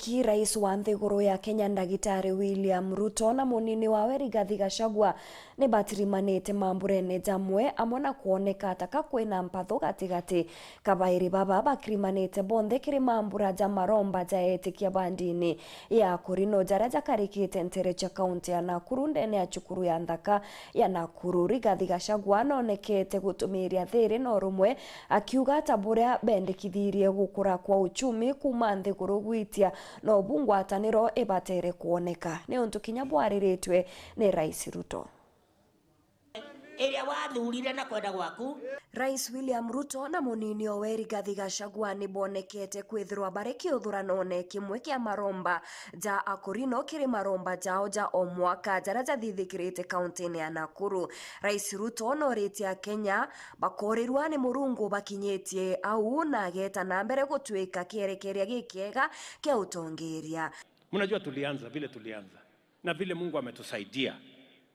Nkoroki rais wa nthiguru ya Kenya Ndagitari William Ruto na munini wawe Rigathi Gachagua ni batirimanite mamburene jamwe amwe na kuoneka ataka kwina mpatho gatigati kabairi baba bakirimanite bonthe kiri mambura ja maromba jaetikia bandini ya kurino jara jakarikite ntere cha kaunti ya Nakuru ndene ya chukuru ya nthaka ya Nakuru. Rigathi Gachagua nonekete gutumiria thiri no rumwe akiuga taburia bendekithirie gukura kwa uchumi kuma nthiguru gwitia no bungwataniro ibatere kuoneka ni untu kinya bwariritwe ni Rais Ruto. Rais William Ruto na munini owe Rigathi Gachagua ni bonekete kwithirwa bareki uthuranone kimwe kia maromba ja akurino kiri maromba jao ja o mwaka jara jathithikirite kaunti ya Nakuru. Rais Ruto no ritia Kenya bakorirwa ni murungu bakinyetie au na geta na mbere gutwika kierekeria gikiega kia utongeria. Mnajua tulianza vile tulianza na vile Mungu ametusaidia.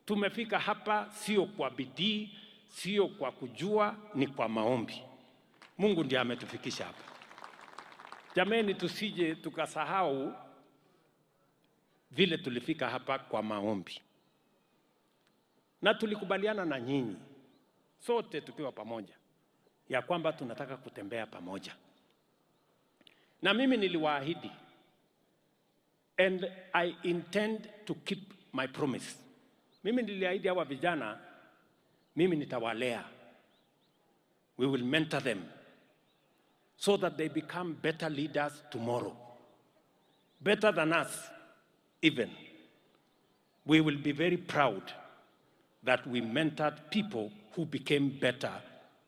Tumefika hapa sio kwa bidii, sio kwa kujua, ni kwa maombi. Mungu ndiye ametufikisha hapa. Jameni, tusije tukasahau vile tulifika hapa kwa maombi. Na tulikubaliana na nyinyi sote tukiwa pamoja ya kwamba tunataka kutembea pamoja. Na mimi niliwaahidi, and I intend to keep my promise. Mimi niliahidi hawa vijana, mimi nitawalea. We will mentor them so that they become better leaders tomorrow. Better than us even. We will be very proud that we mentored people who became better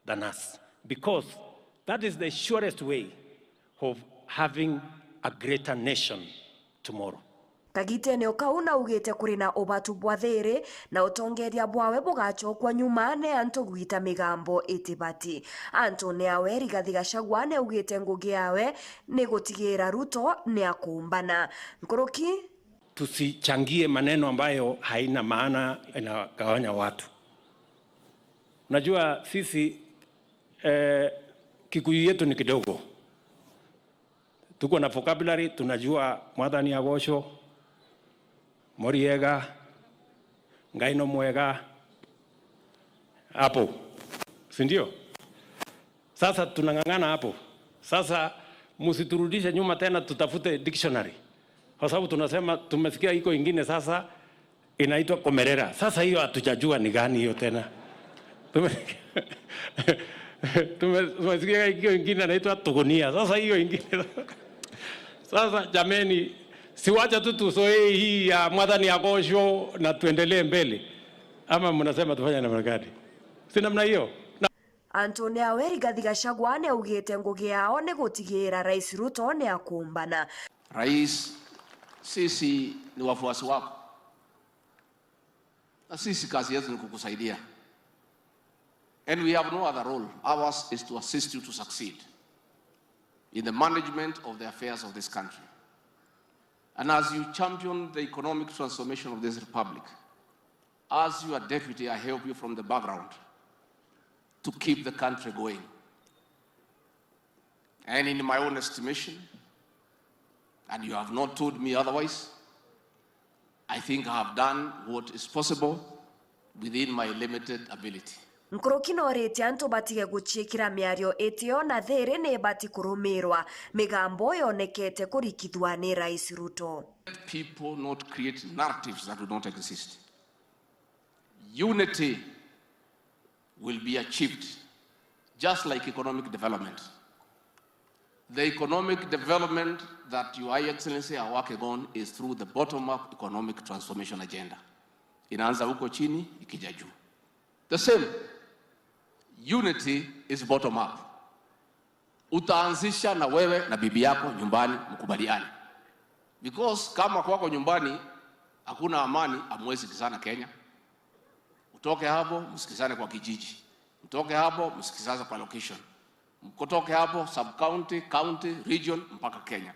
than us, because that is the surest way of having a greater nation tomorrow. Kagite ne okauna ugete kurina obatu bwathiri na utongeria bwawe bugachokwa nyuma ne anto gwita migambo itibati. Anto ne awe Rigathi Gachagua ne ugete ngugi yawe ne gutigira Ruto ne akumbana. Nkoroki, tusichangie maneno ambayo haina maana, inagawanya watu. Unajua sisi Kikuyu yetu ni kidogo. Tuko na vocabulary, tunajua Mwathani Agosho, Moriega, Ngaino Mwega, hapo, si ndio? Sasa tunang'ang'ana hapo. Sasa msiturudishe nyuma tena tutafute dictionary. Kwa sababu tunasema tumesikia iko ingine sasa inaitwa Komerera. Sasa hiyo hatujajua ni gani hiyo tena. Tumesikia iko ingine inaitwa Tugunia. Sasa hiyo ingine. Sasa jameni, siwacha tu tusoe hii ya Mwathani Agosho na tuendelee mbele. Ama mnasema tufanye namna gani? Si namna hiyo. Antonia we Rigathi Gachagua ne ugete ngugi yao ne gutigira Rais Ruto ne akumbana. Rais, sisi ni wafuasi wako. Na sisi kazi yetu ni kukusaidia. And we have no other role. Ours is to assist you to succeed in the management of the affairs of this country. And as you champion the economic transformation of this republic, as your deputy, I help you from the background to keep the country going. And in my own estimation, and you have not told me otherwise, I think I have done what is possible within my limited ability. Nkoroki no reti anto batige guchikira miario etio na thiri ne bati kurumirwa migambo yonekete kurikithwa ni Rais Ruto. Let people not create narratives that do not exist. Unity will be achieved just like economic development. The economic development that Your Excellency are working on is through the bottom-up economic transformation agenda. Inaanza huko chini ikija juu. The same. Unity is bottom-up. Utaanzisha na wewe na bibi yako nyumbani mkubaliane. Because kama kwako nyumbani hakuna amani, hamwezi sikizana Kenya. Utoke hapo msikizane kwa kijiji. Utoke hapo msikizane kwa location. Kutoke hapo sub-county, county, region mpaka Kenya.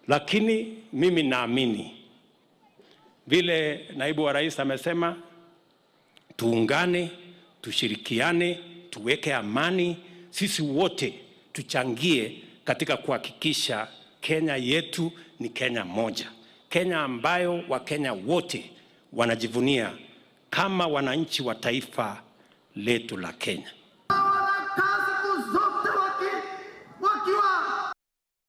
Lakini mimi naamini vile naibu wa rais amesema, tuungane, tushirikiane, tuweke amani, sisi wote tuchangie katika kuhakikisha Kenya yetu ni Kenya moja, Kenya ambayo Wakenya wote wanajivunia kama wananchi wa taifa letu la Kenya.